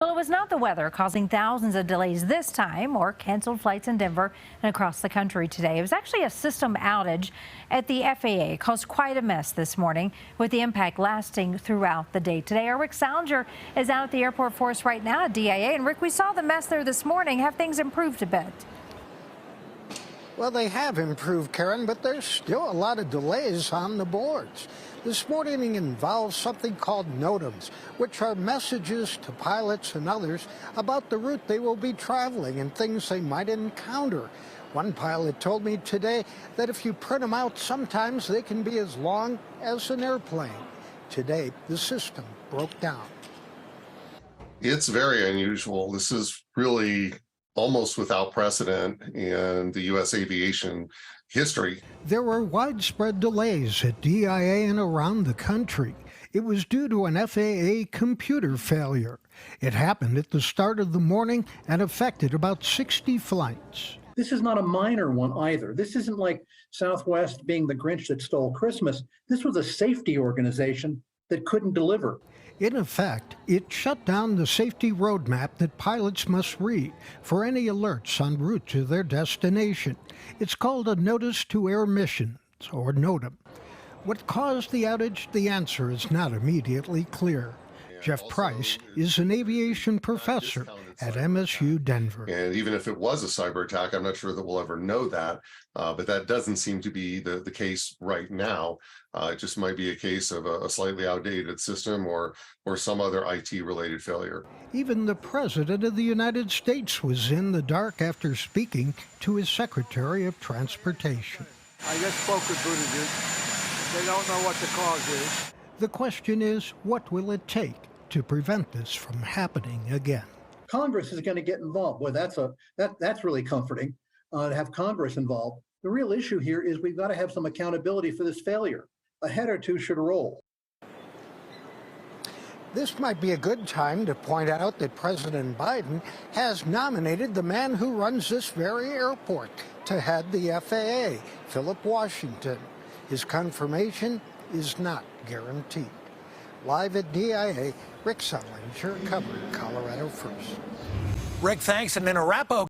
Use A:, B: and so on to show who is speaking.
A: Well, it was not the weather causing thousands of delays this time or canceled flights in Denver and across the country today. It was actually a system outage at the FAA. It caused quite a mess this morning, with the impact lasting throughout the day today. Our Rick Salinger is out at the airport for us right now at DIA. And Rick, we saw the mess there this morning. Have things improved a bit?
B: Well, they have improved, Karen, but there's still a lot of delays on the boards. This morning involves something called NOTAMs, which are messages to pilots and others about the route they will be traveling and things they might encounter. One pilot told me today that if you print them out, sometimes they can be as long as an airplane. Today, the system broke down.
C: It's very unusual. This is really almost without precedent in the U.S. aviation history.
B: There were widespread delays at DIA and around the country. It was due to an FAA computer failure. It happened at the start of the morning and affected about 60 flights.
D: This is not a minor one either. This isn't like Southwest being the Grinch that stole Christmas. This was a safety organization that couldn't deliver.
B: In effect, it shut down the safety roadmap that pilots must read for any alerts en route to their destination. It's called a Notice to Air Missions, or NOTAM. What caused the outage? The answer is not immediately clear. Jeff Price is an aviation professor at MSU Denver.
C: And even if it was a cyber attack, I'm not sure that we'll ever know that, but that doesn't seem to be the case right now. It just might be a case of a slightly outdated system or some other IT-related failure.
B: Even the President of the United States was in the dark after speaking to his Secretary of Transportation.
E: I just spoke with Buttigieg. They don't know what the cause is.
B: The question is, what will it take to prevent this from happening again?
D: Congress is going to get involved. Boy, that's really comforting to have Congress involved. The real issue here is we've got to have some accountability for this failure. A head or two should roll.
B: This might be a good time to point out that President Biden has nominated the man who runs this very airport to head the FAA, Philip Washington. His confirmation is not guaranteed. Live at DIA, Rick Salinger covering Colorado First.
F: Rick, thanks. And in Arapahoe